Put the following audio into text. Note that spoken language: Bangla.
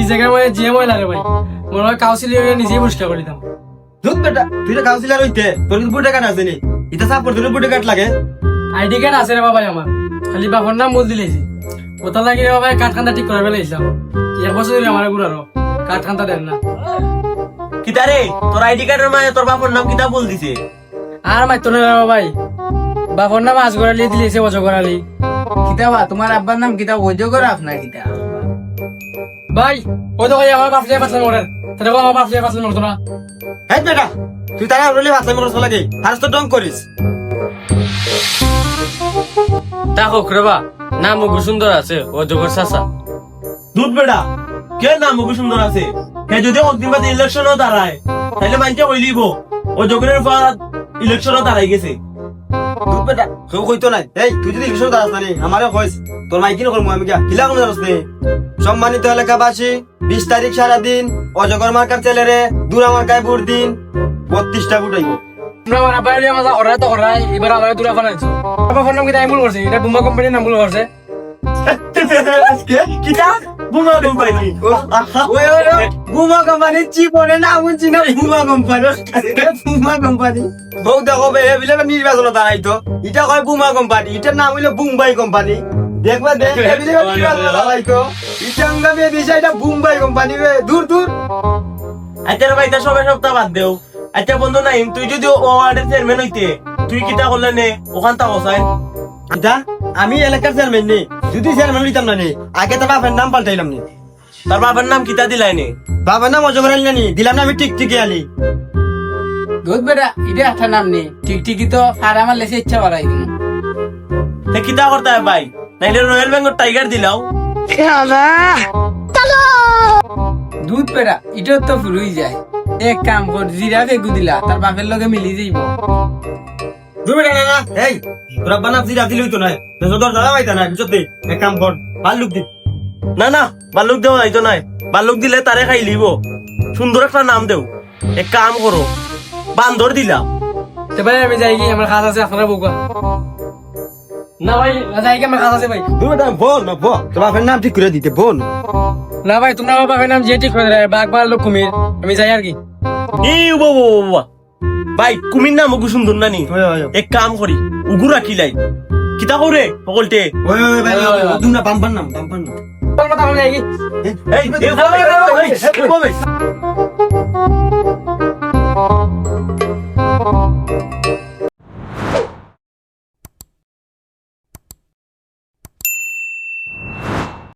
জায়গায় মানে যে মই লাগে ভাই মনে হয় কাউন্সিল নিজেই পরিষ্কার করে দিতাম। দুধ বেটা তুই তো কাউন্সিলর হইতে তোর কিন্তু বুটে কাট আছে নি এটা সাপোর্ট দিলে বুটে কাট লাগে আইডি কার্ড আছে রে বাবা আমার, খালি বাবার নাম বল দিলেছি ওটা লাগি রে বাবা কাঠখান্তা ঠিক করে ফেলেছিলাম। এক বছর ধরে আমার গুড়ারো কাঠখান্তা দেন না। কিতা রে তোর আইডি কার্ডের মাঝে তোর বাপর নাম কিতা বল দিছে? আর মাইতো না রে ভাই, বাবার নাম আজ গড়ালি দিলেছে অজ গড়ালি। কিতাবা তোমার আব্বার নাম কিতা ওইজো করে আপনার কিতা ভাই ওই তো ভাই আমার বাপ যায় পাতলা মরেন, তাহলে আমার বাপ যায় পাতলা মরতো না। হ্যাঁ বেটা তুই তারা রলি ভাত লাগি করছ লাগে আর তো ডং করিস তা হোক রে বা নাম মুখ সুন্দর আছে ও জগর চাচা। দুধ বেটা কে নাম খুব সুন্দর আছে, হে যদি অগ্রিম বাদে ইলেকশনও দাঁড়ায় তাহলে মানতে হইলিব ও যোগের পর ইলেকশনও দাঁড়াই গেছে। দুধ বেটা কেউ কইতো নাই এই তুই যদি কিছু দাঁড়াস না রে আমারে কইস তোর মাইকি নকর মই আমি কিলা কোন জানাস নে সম্মানিত এলাকাবাসী 20 তারিখ সারা দিন অজগর মার্কার ছেলেরে দূরা মার্কায় ভোট দিন 32টা ভোট আইব আমরা আমার আব্বা এর আমার ওরা তো ওরাই এবার আমার দূরা বানাইছো। বাবার নাম কি এমন করছে, এটা বুম্বা কোম্পানির নাম বলে করছে। কিতা বুমা কোম্পানি ওই বুমা কোম্পানি চিপরে না বুঝছি না বুমা কোম্পানি বউ দেখো বে বিলে নির্বাচন দাঁড়াইতো এটা কয় বুমা কোম্পানি এটার নাম হইলো বুম্বাই কোম্পানি দেখবা দেখ বিলে নির্বাচন দাঁড়াইতো এটা আমরা বে দিছে এটা বুম্বাই কোম্পানি বে দূর দূর আচ্ছা রে ভাই তা সবাই সপ্তাহ বাদ দেও। আচ্ছা বন্ধু নাই তুই যদি ও ওয়ার্ডের চেয়ারম্যান হইতে তুই কিতা করলে নে ওখান তা বসাই এটা আমি এলাকার চেয়ারম্যান নে যদি চেয়ারম্যান হইতাম না নে আগে তো বাপের নাম পাল্টাইলাম নে তার বাবার নাম কিতা দিলাই নে? বাবার নাম অজগর আলী না নি দিলাম না আমি টিকটিকি আলী দুধ বেটা এটা একটা নাম নেই টিকটিকি তো আর আমার লেসে ইচ্ছা বাড়াই দিন তে কিতা করতে হয় ভাই, নাইলে রয়্যাল বেঙ্গল টাইগার দিলাও। দুধ পেড়া এটাও তো ফুরুই যায় এক কাম কর জিরা বেগু দিলা তার বাপের লগে মিলি যাইব দুবে না না এই তোরা বানাপ জিরা দিলি হইতো না তো তোর দাদা ভাইতা না বুঝতে এক কাম কর ভাল লুক দি না না বালুক দেওয়া হয়তো নাই, বালুক দিলে তারে খাই লিব। সুন্দর একটা নাম দেও, এক কাম করো বান্দর দিলা। তো ভাই আমি যাই কি আমার কাজ আছে আপনারা বউকা না ভাই যাই কি আমার কাজ আছে ভাই। দুবে না বোন না বো তোর বাপের নাম ঠিক করে দিতে বোন না ভাই তোমরা আমার বাপের নাম যে ঠিক করে দেয় বাঘ বাঘ লোক কুমির, আমি যাই আর কি। ভাই কুমির নাম ওগু সুন্দর নানি, এক কাম করি উগু রাখিলাই কিতা করে সকলতে ওই ওই ভাই দুম না বাম্পার নাম বাম্পার নাম তোর কথা আমি যাই কি। এই